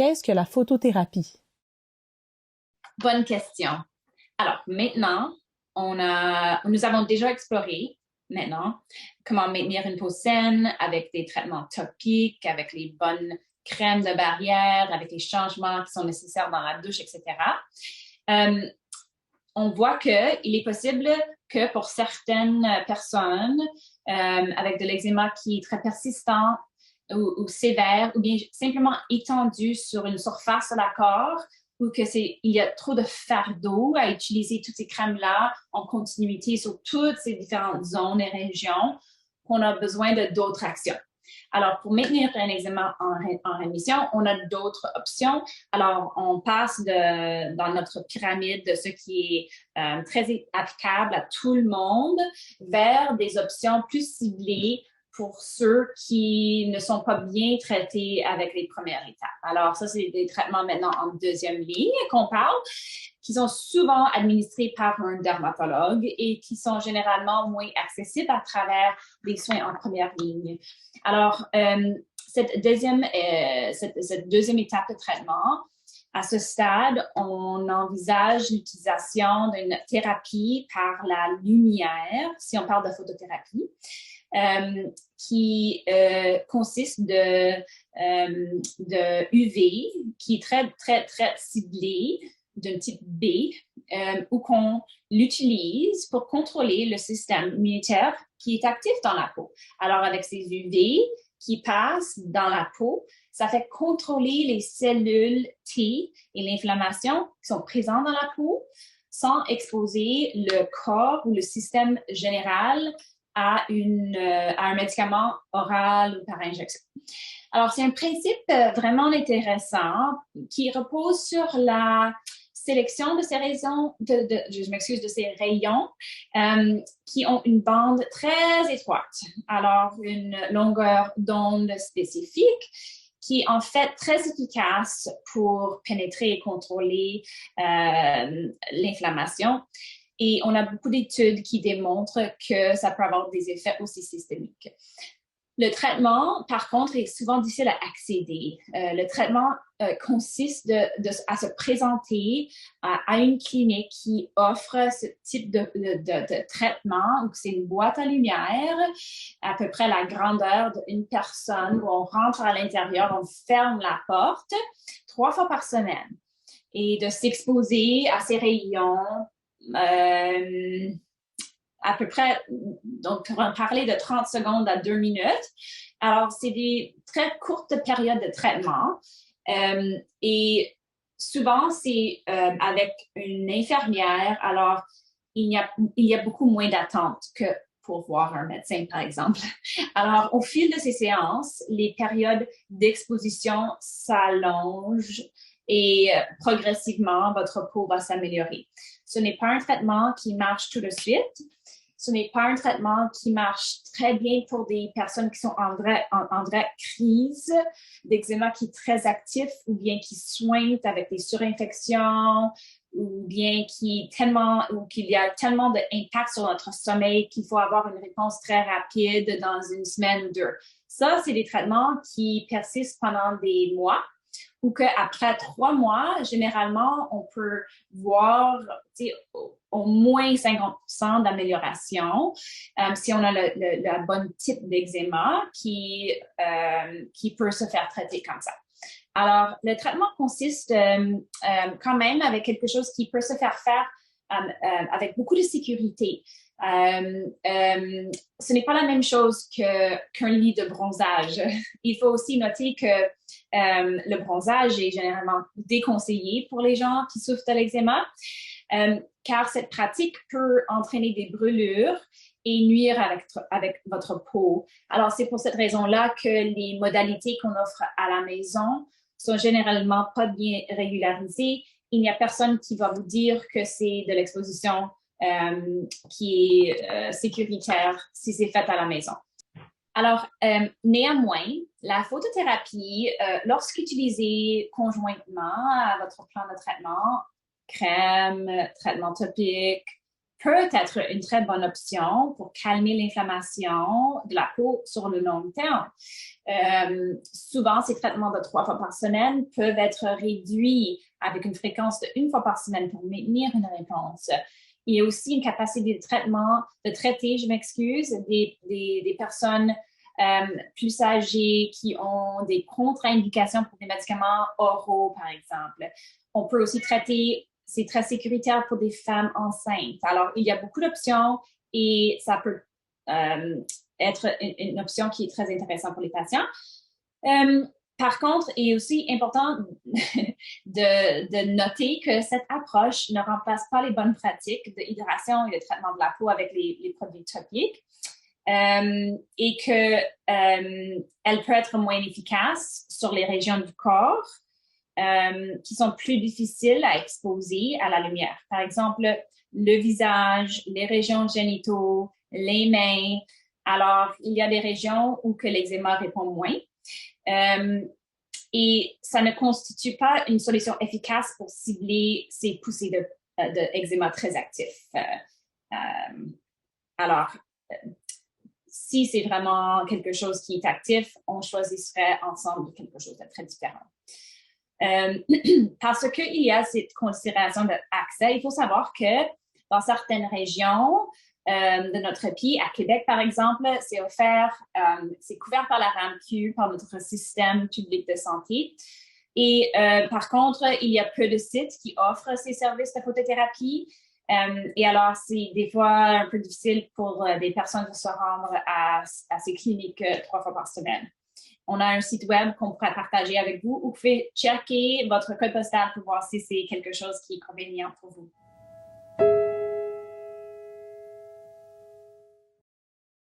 qu'est-ce que la photothérapie? Bonne question. Alors, maintenant, nous avons déjà exploré comment maintenir une peau saine avec des traitements topiques, avec les bonnes crèmes de barrière, avec les changements qui sont nécessaires dans la douche, etc. On voit qu'il est possible que pour certaines personnes avec de l'eczéma qui est très persistant ou sévère, ou bien simplement étendu sur une surface de la corps, ou il y a trop de fardeau à utiliser toutes ces crèmes-là en continuité sur toutes ces différentes zones et régions, qu'on a besoin d'autres actions. Alors, pour maintenir un eczéma en rémission, on a d'autres options. Alors, on passe dans notre pyramide de ce qui est très applicable à tout le monde vers des options plus ciblées pour ceux qui ne sont pas bien traités avec les premières étapes. Alors, ça, c'est des traitements maintenant en deuxième ligne qu'on parle, qui sont souvent administrés par un dermatologue et qui sont généralement moins accessibles à travers des soins en première ligne. Alors, cette deuxième étape de traitement, à ce stade, on envisage l'utilisation d'une thérapie par la lumière, si on parle de photothérapie, qui consiste de UV, qui est très, très, très ciblé, d'un type B, où qu'on l'utilise pour contrôler le système immunitaire qui est actif dans la peau. Alors, avec ces UV qui passent dans la peau, ça fait contrôler les cellules T et l'inflammation qui sont présentes dans la peau sans exposer le corps ou le système général à un médicament oral ou par injection. Alors, c'est un principe vraiment intéressant qui repose sur la sélection de ces de ces rayons qui ont une bande très étroite. Alors, une longueur d'onde spécifique qui est en fait très efficace pour pénétrer et contrôler l'inflammation. Et on a beaucoup d'études qui démontrent que ça peut avoir des effets aussi systémiques. Le traitement, par contre, est souvent difficile à accéder. Le traitement consiste à se présenter à une clinique qui offre ce type de traitement, où c'est une boîte à lumière, à peu près la grandeur d'une personne, où on rentre à l'intérieur, on ferme la porte 3 fois par semaine. Et de s'exposer à ces rayons, à peu près, donc pour en parler de 30 secondes à 2 minutes. Alors, c'est des très courtes périodes de traitement et souvent, c'est avec une infirmière. Alors, il y a beaucoup moins d'attente que pour voir un médecin, par exemple. Alors, au fil de ces séances, les périodes d'exposition s'allongent et progressivement, votre peau va s'améliorer. Ce n'est pas un traitement qui marche tout de suite. Ce n'est pas un traitement qui marche très bien pour des personnes qui sont en vraie crise d'eczéma qui est très actif ou bien qui soignent avec des surinfections ou bien qu'il y a tellement d'impact sur notre sommeil qu'il faut avoir une réponse très rapide dans une semaine ou 2. Ça, c'est des traitements qui persistent pendant des mois ou qu'après 3 mois, généralement, on peut voir au moins 50% d'amélioration si on a le bon type d'eczéma qui peut se faire traiter comme ça. Alors, le traitement consiste quand même avec quelque chose qui peut se faire avec beaucoup de sécurité. Ce n'est pas la même chose qu'un lit de bronzage. Il faut aussi noter que le bronzage est généralement déconseillé pour les gens qui souffrent de l'eczéma, car cette pratique peut entraîner des brûlures et nuire avec votre peau. Alors, c'est pour cette raison-là que les modalités qu'on offre à la maison sont généralement pas bien régularisées. Il n'y a personne qui va vous dire que c'est de l'exposition qui est sécuritaire si c'est fait à la maison. Alors, néanmoins, la photothérapie, lorsqu'utilisée conjointement à votre plan de traitement, crème, traitement topique, peut être une très bonne option pour calmer l'inflammation de la peau sur le long terme. Souvent, ces traitements de 3 fois par semaine peuvent être réduits avec une fréquence de 1 fois par semaine pour maintenir une réponse. Il y a aussi une capacité de traiter, des personnes plus âgées qui ont des contre-indications pour des médicaments oraux, par exemple. On peut aussi traiter, c'est très sécuritaire pour des femmes enceintes. Alors, il y a beaucoup d'options et ça peut être une option qui est très intéressante pour les patients. Par contre, il est aussi important de noter que cette approche ne remplace pas les bonnes pratiques de hydration et de traitement de la peau avec les produits topiques et qu'elle peut être moins efficace sur les régions du corps qui sont plus difficiles à exposer à la lumière. Par exemple, le visage, les régions génitaux, les mains. Alors, il y a des régions où que l'eczéma répond moins. Et ça ne constitue pas une solution efficace pour cibler ces poussées de eczéma très actifs. Alors, si c'est vraiment quelque chose qui est actif, on choisirait ensemble quelque chose de très différent. Parce qu'il y a cette considération d'accès, il faut savoir que dans certaines régions de notre pays, à Québec par exemple, c'est offert, c'est couvert par la RAMQ, par notre système public de santé. Et par contre, il y a peu de sites qui offrent ces services de photothérapie. Et alors, c'est des fois un peu difficile pour des personnes de se rendre à ces cliniques 3 fois par semaine. On a un site web qu'on pourrait partager avec vous. Vous pouvez checker votre code postal pour voir si c'est quelque chose qui est convenient pour vous.